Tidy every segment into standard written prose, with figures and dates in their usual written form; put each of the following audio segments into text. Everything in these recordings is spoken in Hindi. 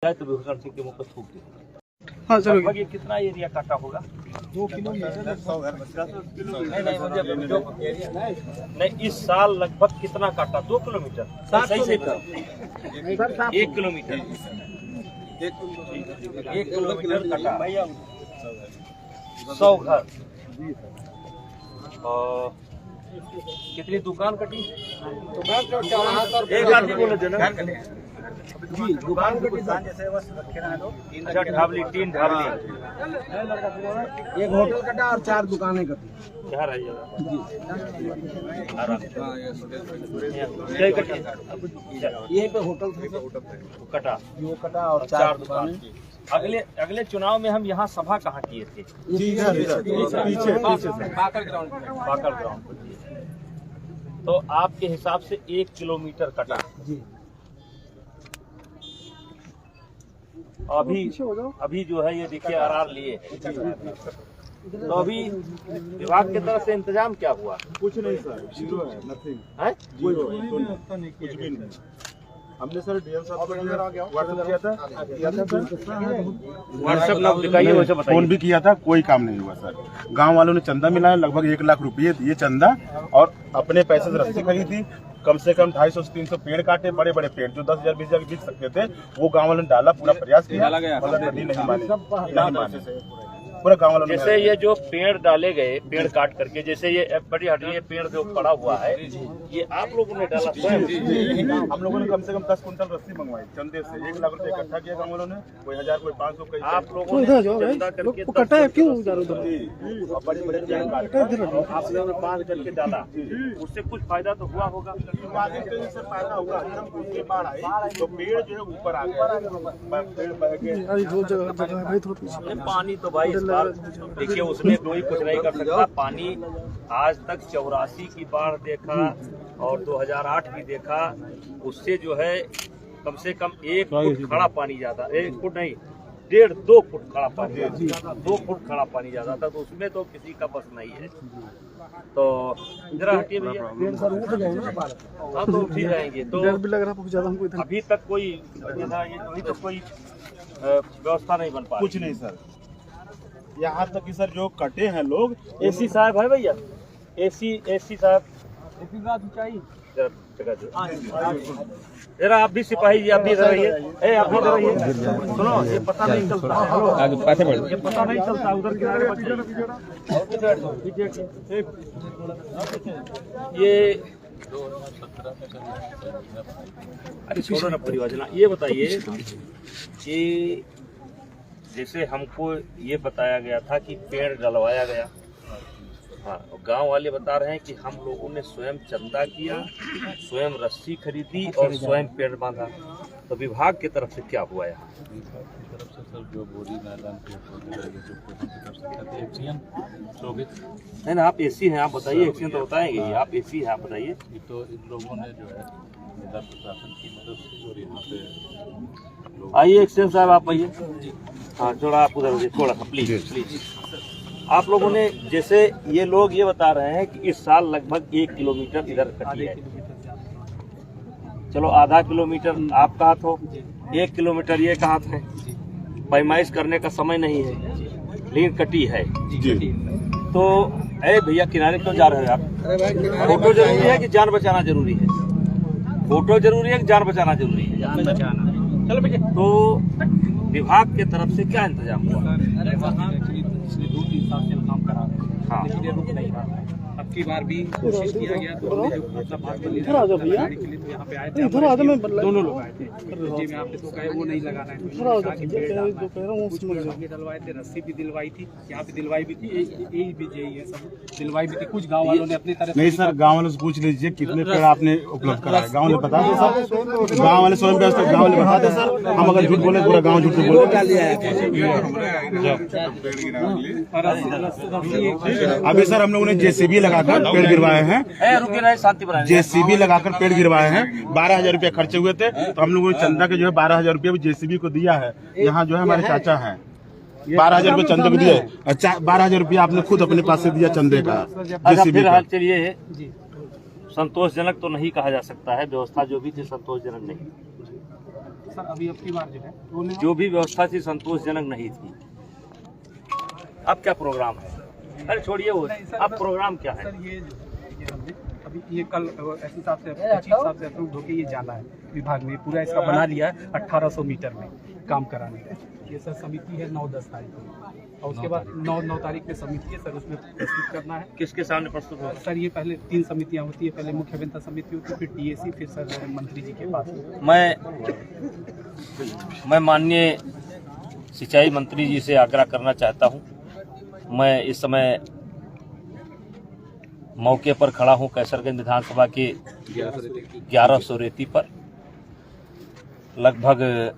जाए तो भूषण सिंह के मुंह पर थूक दे। हाँ चलो। लगभग ये कितना एरिया काटा होगा? 2 किलोमीटर। नहीं, इस साल लगभग कितना काटा? 2 किलोमीटर। सही से 1 किलोमीटर। 1 किलोमीटर काटा। 100 घर और कितनी दुकान कटी? एक आदमी बोले देना जी। दुकान कटी जैसे बस रखे ना लोग। अच्छा, ढाबली 3 ढाबली, एक होटल कटा और 4 दुकानें कटी। क्या रही है जी? यहीं पे होटल कटा, वो कटा और 4 दुकानें। अगले चुनाव में हम यहाँ सभा कहाँ किए थे? पीछे पाकड़ ग्राउंड। तो आपके हिसाब से 1 किलोमीटर कटा। जी। अभी जो है ये देखिए आर लिए हैं। तो अभी विभाग की तरफ से इंतजाम क्या हुआ? कुछ नहीं सर, जीरो है, नथिंग है, जीरो है, कुछ भी नहीं। हमने सर डीएम साहब को व्हाट्सएप किया था व्हाट्सएप ना दिखाइए, वैसे बताइए। फोन भी किया था, कोई काम नहीं हुआ सर। गांव वालों ने चंदा मिलाया, लगभग 1 लाख रुपये दिए चंदा, और अपने पैसे से रस्सी खरीदी। कम से कम 250 से 300 पेड़ काटे, बड़े बड़े पेड़ जो 10,000 20,000 बिक सकते थे, वो गांव वालों ने डाला, पूरा प्रयास किया, मगर नदी नहीं माने, पूरा गांव वालों ने। जैसे ये जो पेड़ डाले गए, पेड़ काट करके, जैसे ये बड़ी हटिए पेड़ जो पड़ा हुआ है, ये आप लोगों ने डाला स्वयं? हम लोगों ने कम से कम 10 कुंटल रस्सी मंगवाई चंदे से। 1 लाख रुपए इकट्ठा किया गांव वालों ने, कोई 1000 कोई 500 कोई। आप लोगों ने चंदा करके कटा है क्यों उधर उधर? बड़े बड़े पेड़ काटे आप लोगों ने 5 करके डाला, उससे कुछ फायदा तो हुआ होगा? से फायदा हुआ। एकदम भूखे बाढ़ आई तो पेड़ जो है ऊपर आ गए, पेड़ बह गए। पानी तो भाई इस बार देखिए उसमें कोई कुछ नहीं कर सकता। पानी आज तक 84 की बाढ़ देखा और 2008 की देखा, उससे जो है कम से कम 1 फुट खड़ा पानी ज्यादा, 1 फुट नहीं 1.5-2 फुट खड़ा पानी, 2 फुट खड़ा पानी ज्यादा था, तो उसमें तो किसी का बस नहीं है। तो जरा हटिए भैया। हाँ तो उठ ही जाएंगे। तो अभी तक कोई अभी तक कोई व्यवस्था नहीं बन पा। कुछ नहीं सर, यहाँ तक कि सर जो कटे हैं लोग। एसी साहब है भैया? एसी साहब जरा आप भी सिपाही जी, आप भी इधर रहिए। आप भी इधर रहिए। सुनो, ये पता नहीं चलता, ये पता नहीं चलता उधर किनारे ये अरे छोड़ो ना पूरी योजना। ये बताइए कि जैसे हमको ये बताया गया था कि पेड़ डलवाया गया, हाँ, गांव वाले बता रहे हैं कि हम लोगों ने स्वयं चंदा किया, स्वयं रस्सी खरीदी और स्वयं पेड़ बांधा। तो विभाग की तरफ से क्या हुआ यहाँ? नहीं ना, आप एसी हैं, आप बताइए। एक्शन तो बताएंगे ही, आप एसी हैं, आप बताइए। तो इन लोगों ने जो है जिला प्रशासन की मदद से और यहाँ पे आइए एक्शन साहब, आप आइए। हाँ थोड़ा आप उधर थोड़ा सा प्लीज प्लीज। आप लोगों ने जैसे ये लोग ये बता रहे हैं कि इस साल लगभग 1 किलोमीटर इधर कटी है। चलो आधा किलोमीटर आपका हाथ हो, 1 किलोमीटर ये कहा है। पैमाइश करने का समय नहीं है, लेकिन कटी है। तो अरे भैया किनारे क्यों जा रहे हैं आप? फोटो जरूरी है कि जान बचाना जरूरी है? फोटो जरूरी है कि जान बचाना जरूरी है? जान बचाना। चलो भैया, तो विभाग के तरफ से क्या इंतजाम हुआ? पिछले 2-3 साल से काम करा रहे हैं, हाँ। लेकिन ये रुक नहीं रहा है। अब की बार भी कोशिश किया गया तो हमने जो मतलब बात के लिए तो यहाँ पे आए थे, दोनों लोग आए थे जी। मैं आपने तो कहे वो नहीं लगाना है, डलवाए थे, रस्सी भी दिलवाई थी, यहाँ पे दिलवाई भी थी, यही भी ये सब दिलवाई भी थी। कुछ गाँव वालों ने अपनी तरफ नहीं सर, गांव वालों से पूछ लीजिए कितने पेड़ आपने उपलब्ध कराए। गांव वाले बता दें सर, गांव वाले स्वयं व्यवस्था गांव वाले बता दें सर। हम अगर झूठ बोले पूरा गांव झूठ बोले। अभी सर हम लोगों ने जेसीबी लगाकर पेड़ गिरवाए हैं, जेसीबी लगाकर पेड़ गिरवाए हैं। 12,000 रुपया खर्चे हुए थे, तो हम लोगों ने चंदा के जो है 12,000 रुपया जेसीबी को दिया है। यहाँ जो है हमारे चाचा हैं, 12,000 रुपये चंदे को दिए। अच्छा, 12,000 रुपया आपने खुद अपने पास से दिया चंदे का जेसीबी का। चलिए, संतोषजनक तो नहीं कहा जा सकता है, व्यवस्था जो भी थी संतोषजनक नहीं। सर अभी अब की बार जो है उन्होंने जो भी व्यवस्था थी संतोषजनक नहीं थी। अब क्या प्रोग्राम है? अरे छोड़िए वो, अब प्रोग्राम क्या है? सर ये जो है ये हमने अभी ये कल एस साहब से अप्रूव होकर ये जाना है विभाग में, पूरा इसका बना लिया है 1800 मीटर में काम कराने का। ये सर समिति है 9-10 तारीख को, और उसके बाद 9 तारीख में समिति है सर, उसमें प्रस्तुत करना है। किसके सामने प्रस्तुत होगा? सर ये पहले 3 समितियां होती है, पहले मुख्य अभियंता समिति होती है, फिर टीएसी, फिर सर मंत्री जी के पास। मैं माननीय सिंचाई मंत्री जी से आग्रह करना चाहता हूं। मैं इस समय मौके पर खड़ा हूं कैसरगंज विधानसभा के 1100 रेती पर। लगभग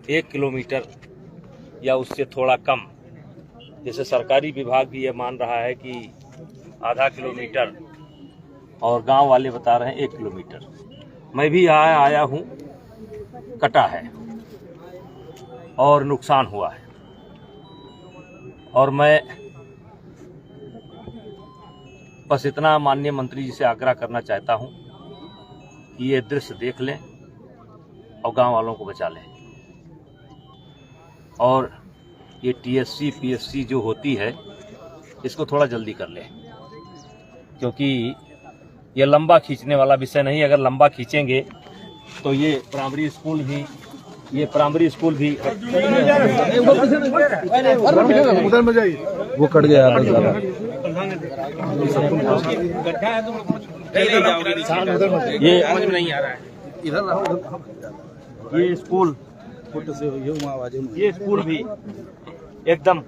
1 किलोमीटर या उससे थोड़ा कम, जैसे सरकारी विभाग भी ये मान रहा है कि आधा किलोमीटर और गांव वाले बता रहे हैं 1 किलोमीटर। मैं भी आया हूं, कटा है और नुकसान हुआ है, और मैं बस इतना माननीय मंत्री जी से आग्रह करना चाहता हूं कि ये दृश्य देख लें और गांव वालों को बचा लें। और ये टीएससी पीएससी जो होती है इसको थोड़ा जल्दी कर लें, क्योंकि ये लंबा खींचने वाला विषय नहीं। अगर लंबा खींचेंगे तो ये प्राइमरी स्कूल भी वो कट गया ये समझ में नहीं आ रहा है। ये स्कूल भी एकदम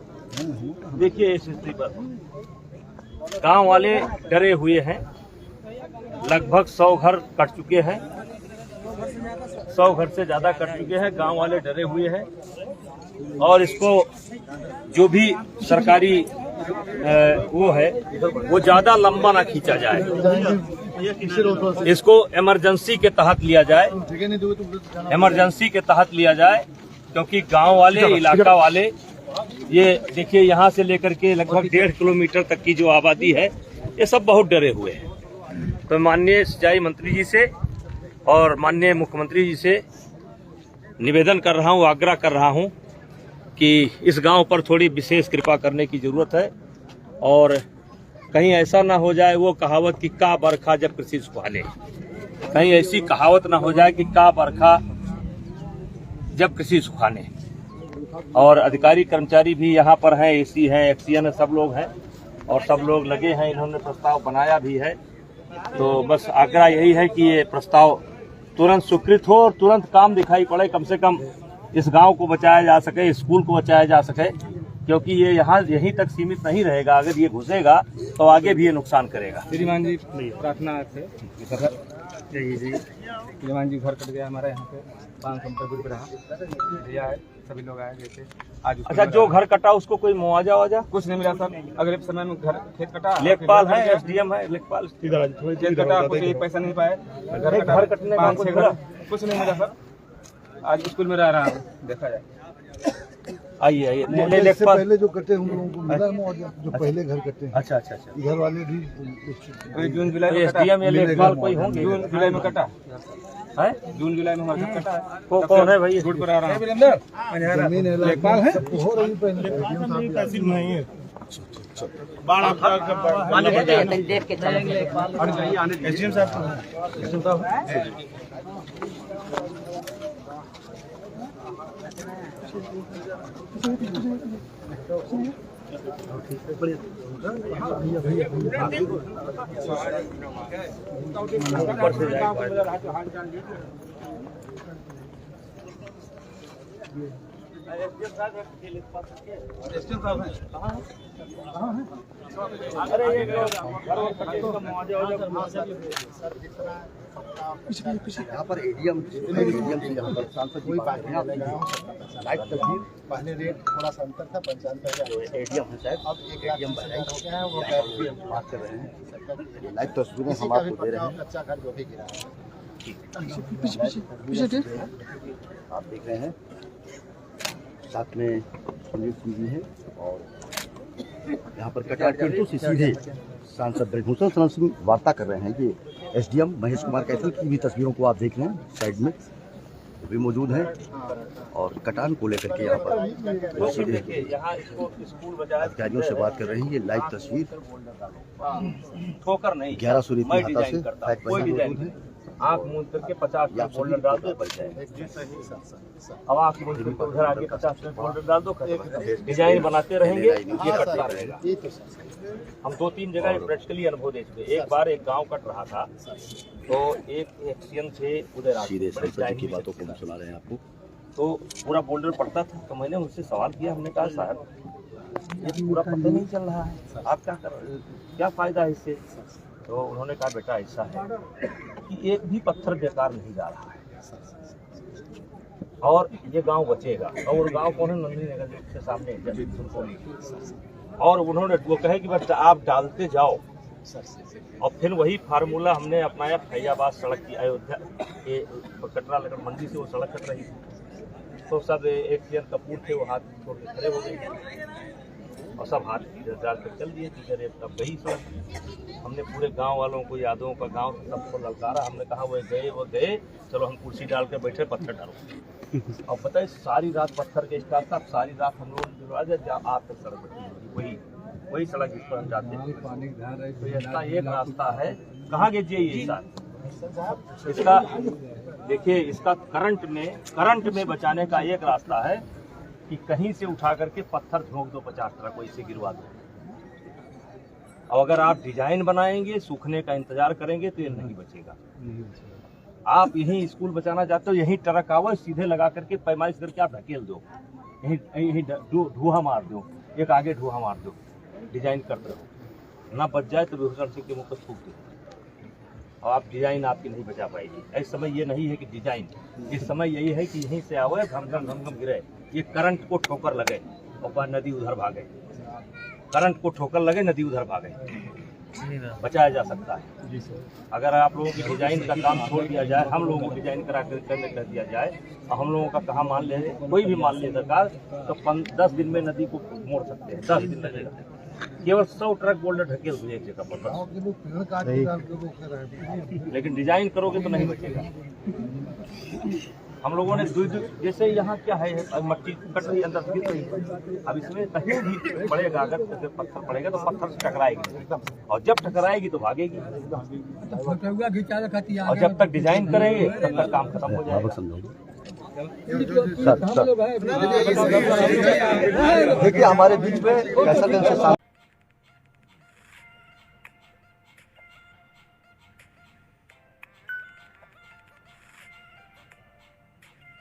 देखिए इस स्थिति पर गांव वाले डरे हुए हैं। लगभग 100 घर कट चुके हैं, 100 घर से ज्यादा कट चुके हैं। गांव वाले डरे हुए हैं, और इसको जो भी सरकारी वो है वो ज्यादा लंबा ना खींचा जाए, इसको इमरजेंसी के तहत लिया जाए, क्योंकि गांव वाले, इलाका वाले, ये देखिए यहाँ से लेकर के लगभग 1.5 किलोमीटर तक की जो आबादी है ये सब बहुत डरे हुए हैं। तो माननीय सिंचाई मंत्री जी से और माननीय मुख्यमंत्री जी से निवेदन कर रहा हूँ, आग्रह कर रहा हूँ कि इस गांव पर थोड़ी विशेष कृपा करने की जरूरत है, और कहीं ऐसा ना हो जाए वो कहावत कि का बरखा जब कृषि सुखाने, कहीं ऐसी कहावत ना हो जाए कि का बरखा जब कृषि सुखाने। और अधिकारी कर्मचारी भी यहाँ पर हैं, एसी हैं, एक्सीएन है, सब लोग हैं और सब लोग लगे हैं। इन्होंने प्रस्ताव बनाया भी है, तो बस आग्रह यही है कि ये प्रस्ताव तुरंत स्वीकृत हो और तुरंत काम दिखाई पड़े, कम से कम इस गांव को बचाया जा सके, स्कूल को बचाया जा सके, क्योंकि ये यहाँ यहीं तक सीमित नहीं रहेगा। अगर ये घुसेगा तो आगे भी ये नुकसान करेगा। श्रीमान जी प्रार्थना थे, श्रीमान जी घर कट गया हमारा यहाँ पे 500 मीटर दूर रहा, भैया है, सभी लोग आए गए आज। अच्छा, जो घर कटा उसको कोई मुआवजा वाजा कुछ नहीं मिला सर। अगले समय में घर खेत कटा, लेखपाल है, एसडीएम है, लेखपाल खेत कटा, कुछ पैसा नहीं पाए, घर कटने का कुछ नहीं मिला सर। आज स्कूल में रह रहा हूँ, देखा जाए। आइए लेखपाल पहले जो कटे हम लोगों को मिला मुआवजा, जो पहले घर कटे। अच्छा, घर वाले भी जून जुलाई में एसडीएम या लेखपाल कोई होंगे। जून जुलाई में कटा है, जून जुलाई में हमारा कटा है। कौन है भाई? रोड पर आ रहा है, जमीन है, लेखपाल है, हो रही पहले नहीं है। देख के चलेंगे। एसडीएम साहब यहाँ पर एडीएम से यहाँ पर सांसद जी लाइट तस्वीर पहले रेट थोड़ा सा अंतर था, 95,000 एडीएम है शायद, अब एक एडीएम बढ़ाई है, वो बात कर रहे हैं। लाइव तस्वीरें हम आपको दे रहे हैं। अच्छा घर जो भी गिरा है आप देख रहे हैं, साथ में सुनील सिंह जी है, और यहाँ पर कटार से सीधे सांसद ब्रजभूषण शरण सिंह वार्ता कर रहे हैं कि एसडीएम महेश कुमार कैथल की भी तस्वीरों को आप देख रहे हैं, साइड में वो भी मौजूद हैं और कटान को लेकर के यहाँ पर सीधे यहाँ इसको स्कूल बजाय अधिकारियों से बात कर रहे हैं। ये लाइव तस्वीर ठोकर नहीं 1100 रीति मैं हाथा डिजाइन से करता फैक्ट हूँ, कोई मौजूद डिजाइन है। नहीं। आँख मूंद करके 50 में फोल्डर डाल दो बच जाए। अब आँख मूंद करके उधर आगे 50 में फोल्डर डाल दो, डिजाइन बनाते रहेंगे, ये कटता रहेगा। हम 2-3 जगह प्रैक्टिकली अनुभव दे चुके। एक बार एक गांव कट रहा था तो एक एक्सीडेंट से उधर सीधे सांसद की बातों को हम सुना रहे हैं आपको। तो पूरा बोल्डर पड़ता था। तो मैंने उनसे सवाल किया, हमने कहा साहब ये पूरा पता नहीं चल रहा है, आप क्या कर रहे हो, क्या फायदा है इससे? तो उन्होंने कहा बेटा ऐसा है कि एक भी पत्थर बेकार नहीं जा रहा है और ये गांव बचेगा। और गांव कौन है? नंदी नगर के सामने। और उन्होंने वो कहे कि बस आप डालते जाओ। और फिर वही फार्मूला हमने अपनाया। फैजाबाद सड़क की अयोध्या के कटरा लगन मंडी से वो सड़क कट रही थी, तो सब एक जन कपूर थे, वो हाथ छोड़ के खड़े हो गए और सब हाथ डाल कर चल दिए कि अरे तब वही सड़क। हमने पूरे गांव वालों को, यादवों का गांव सबको ललकारा। हमने कहा वो गए, चलो हम कुर्सी डाल के बैठे, पत्थर डालो। और बताइए सारी रात पत्थर के स्टाफ था। सारी रात हम लोग आप तक सड़क बची, वही सड़क जिस पर हम जाते हैं। तो इसका एक रास्ता है, कहाँ के ये साथ इसका देखिए, इसका करंट में बचाने का एक रास्ता है कि कहीं से उठा करके पत्थर झोंक दो 50 ट्रक, वैसे गिरवा दो। और अगर आप डिजाइन बनाएंगे, सूखने का इंतजार करेंगे तो ये नहीं बचेगा। आप यहीं स्कूल बचाना चाहते हो, यहीं ट्रक आओ, सीधे लगा करके पैमाइश करके आप ढकेल दो, यहीं धुआं मार दो, एक आगे धुआं मार दो, डिजाइन करते रहो। ना बच जाए तो बेहूसर सिंह के मुँह पर थूक दो। और आप डिजाइन आपकी नहीं बचा पाएगी। इस समय ये नहीं है कि डिजाइन, इस समय यही है कि यहीं से आओ, धम गिरे, ये करंट को ठोकर लगे और नदी उधर भागे। करंट को ठोकर लगे, नदी उधर भागे, बचाया जा सकता है। अगर आप लोगों की डिजाइन का काम छोड़ दिया जाए, हम लोगों को डिजाइन करा करने कर दिया जाए और हम लोगों का कहाँ मान ले, कोई भी मान ले सरकार, तो 10 दिन में नदी को मोड़ सकते हैं। 10 दिन लगेगा, केवल 100 ट्रक बोल्डर ढकेल दो एक जगह पर। लेकिन डिजाइन करोगे तो नहीं बचेगा। हम लोगों ने जैसे यहाँ क्या है, मट्टी कट रही अंदर गिर रही, अब इसमें कहीं भी पड़ेगा, अगर पत्थर पड़ेगा तो पत्थर से टकराएगी, और जब टकराएगी तो भागेगी। और जब तक डिजाइन करेंगे तब तक काम खत्म हो जाएगा। देखिए हमारे बीच में कैसरगंज से